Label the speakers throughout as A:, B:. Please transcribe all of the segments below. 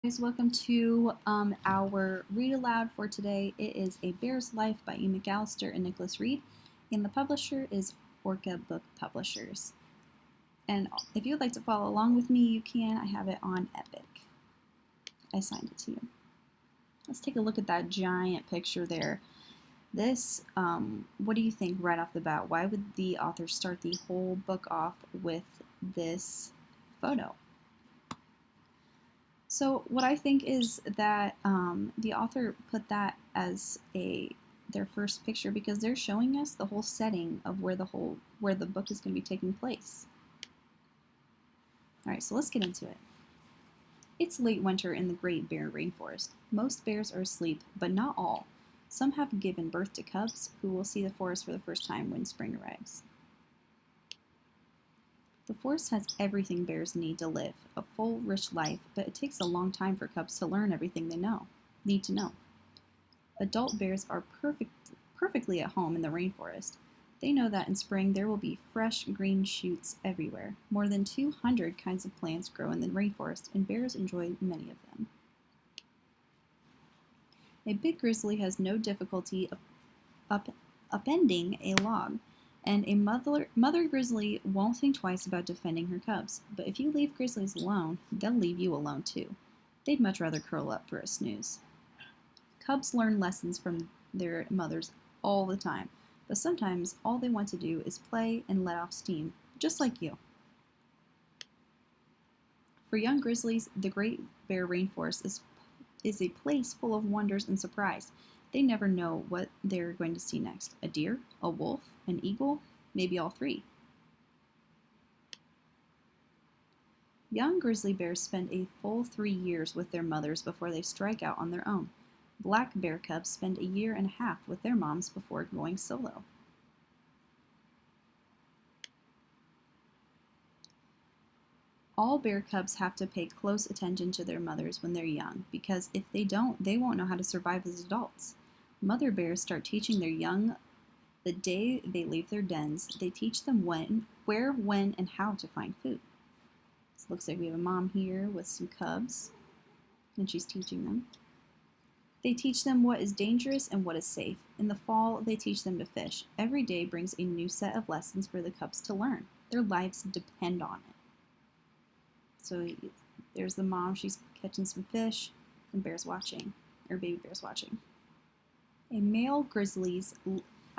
A: Guys, welcome to our read aloud for today. It is A Bear's Life by E. McAllister and Nicholas Reed, and the publisher is Orca Book Publishers. And if you would like to follow along with me, you can. I have it on Epic. I signed it to you. Let's take a look at that giant picture there. This, what do you think right off the bat? Why would the author start the whole book off with this photo? So what I think is that the author put that as their first picture because they're showing us the whole setting of where the book is going to be taking place. All right, so let's get into it. It's late winter in the Great Bear Rainforest. Most bears are asleep, but not all. Some have given birth to cubs who will see the forest for the first time when spring arrives. The forest has everything bears need to live, a full, rich life, but it takes a long time for cubs to learn everything they need to know. Adult bears are perfectly at home in the rainforest. They know that in spring there will be fresh green shoots everywhere. More than 200 kinds of plants grow in the rainforest, and bears enjoy many of them. A big grizzly has no difficulty upending a log, and a mother grizzly won't think twice about defending her cubs. But if you leave grizzlies alone, they'll leave you alone too. They'd much rather curl up for a snooze. Cubs learn lessons from their mothers all the time, but sometimes all they want to do is play and let off steam, just like you. For young grizzlies, the Great Bear Rainforest is a place full of wonders and surprise. They never know what they're going to see next. A deer, a wolf, an eagle, maybe all three. Young grizzly bears spend a full 3 years with their mothers before they strike out on their own. Black bear cubs spend a year and a half with their moms before going solo. All bear cubs have to pay close attention to their mothers when they're young, because if they don't, they won't know how to survive as adults. Mother bears start teaching their young the day they leave their dens. They teach them where, when, and how to find food. So it looks like we have a mom here with some cubs, and she's teaching them. They teach them what is dangerous and what is safe. In the fall, they teach them to fish. Every day brings a new set of lessons for the cubs to learn. Their lives depend on it. So there's the mom, she's catching some fish, and bears watching, or baby bears watching.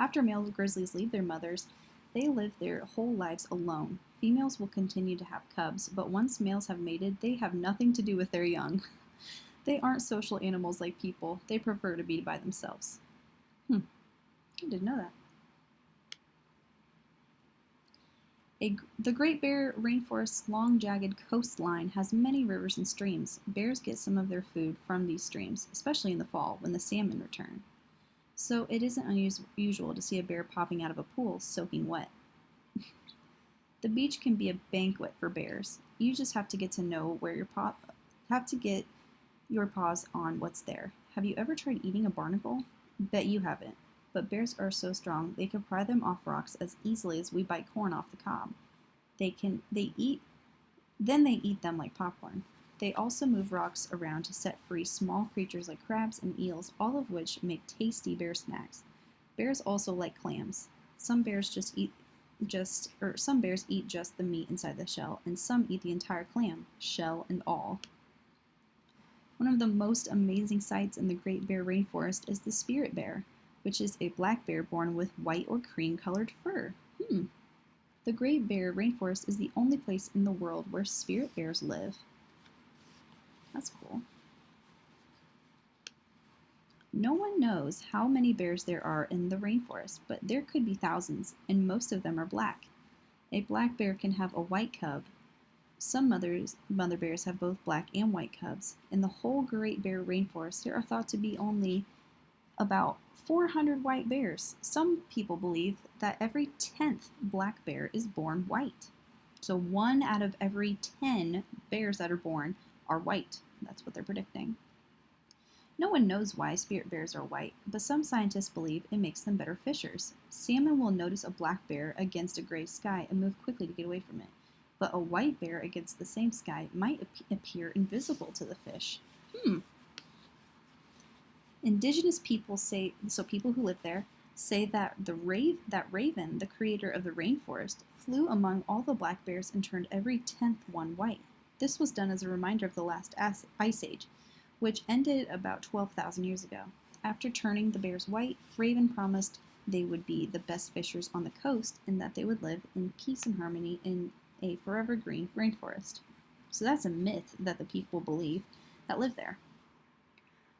A: After male grizzlies leave their mothers, they live their whole lives alone. Females will continue to have cubs, but once males have mated, they have nothing to do with their young. They aren't social animals like people. They prefer to be by themselves. I didn't know that. The Great Bear Rainforest's long, jagged coastline has many rivers and streams. Bears get some of their food from these streams, especially in the fall when the salmon return. So it isn't unusual to see a bear popping out of a pool soaking wet. The beach can be a banquet for bears. You just have to get to know where your paws on what's there. Have you ever tried eating a barnacle? Bet you haven't. But bears are so strong they can pry them off rocks as easily as we bite corn off the cob. They eat them like popcorn. They also move rocks around to set free small creatures like crabs and eels, all of which make tasty bear snacks. Bears also like clams. Some bears eat just the meat inside the shell, and some eat the entire clam, shell and all. One of the most amazing sights in the Great Bear Rainforest is the spirit bear, which is a black bear born with white or cream-colored fur. The Great Bear Rainforest is the only place in the world where spirit bears live. That's cool. No one knows how many bears there are in the rainforest, but there could be thousands, and most of them are black. A black bear can have a white cub. Some mother bears have both black and white cubs. In the whole Great Bear Rainforest, there are thought to be only about 400 white bears. Some people believe that every 10th black bear is born white. So 1 out of every 10 bears that are born are white. That's what they're predicting. No one knows why spirit bears are white, but some scientists believe it makes them better fishers. Salmon will notice a black bear against a gray sky and move quickly to get away from it. But a white bear against the same sky might appear invisible to the fish. Hmm. Indigenous people say, so people who live there, say that that raven, the creator of the rainforest, flew among all the black bears and turned every 10th one white. This was done as a reminder of the last ice age, which ended about 12,000 years ago. After turning the bears white, Raven promised they would be the best fishers on the coast and that they would live in peace and harmony in a forever green rainforest. So that's a myth that the people believe that live there.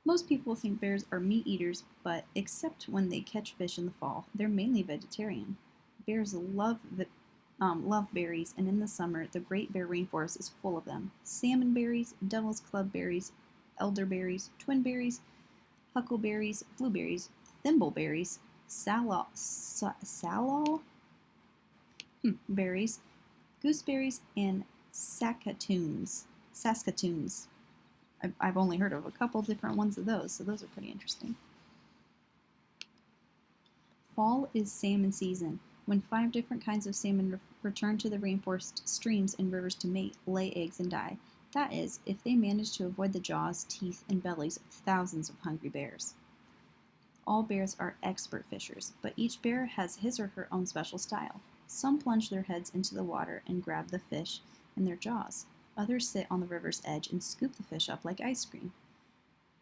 A: Most people think bears are meat eaters, but except when they catch fish in the fall, they're mainly vegetarian. Bears love berries, and in the summer, the Great Bear Rainforest is full of them. Salmon berries, devil's club berries, elderberries, twinberries, huckleberries, blueberries, thimbleberries, salal berries, gooseberries, and Saskatoons. I've only heard of a couple different ones of those, so those are pretty interesting. Fall is salmon season, when 5 different kinds of salmon return to the rainforest streams and rivers to mate, lay eggs, and die. That is, if they manage to avoid the jaws, teeth, and bellies of thousands of hungry bears. All bears are expert fishers, but each bear has his or her own special style. Some plunge their heads into the water and grab the fish in their jaws. Others sit on the river's edge and scoop the fish up like ice cream.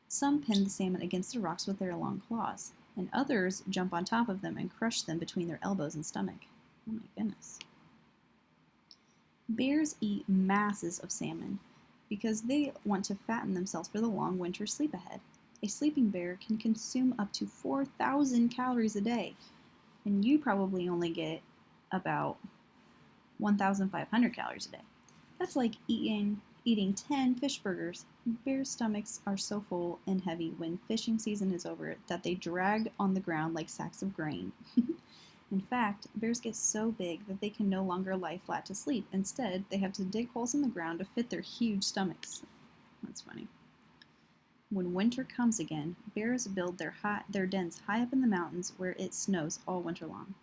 A: Some pin the salmon against the rocks with their long claws, and others jump on top of them and crush them between their elbows and stomach. Oh my goodness. Bears eat masses of salmon because they want to fatten themselves for the long winter sleep ahead. A sleeping bear can consume up to 4,000 calories a day, and you probably only get about 1,500 calories a day. That's like eating 10 fish burgers. Bears' stomachs are so full and heavy when fishing season is over that they drag on the ground like sacks of grain. In fact, bears get so big that they can no longer lie flat to sleep. Instead, they have to dig holes in the ground to fit their huge stomachs. That's funny. When winter comes again, bears build their dens high up in the mountains where it snows all winter long.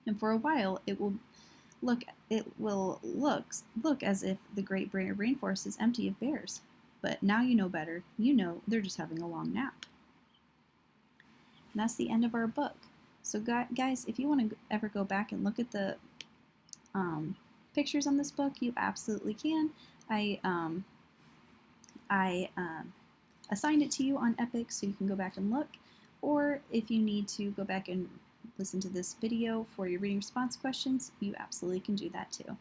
A: And for a while, it will look as if the Great Bear Rainforest is empty of bears. But now you know better. You know they're just having a long nap. And that's the end of our book. So guys, if you want to ever go back and look at the pictures on this book, you absolutely can. I assigned it to you on Epic, so you can go back and look. Or if you need to go back and listen to this video for your reading response questions, you absolutely can do that too.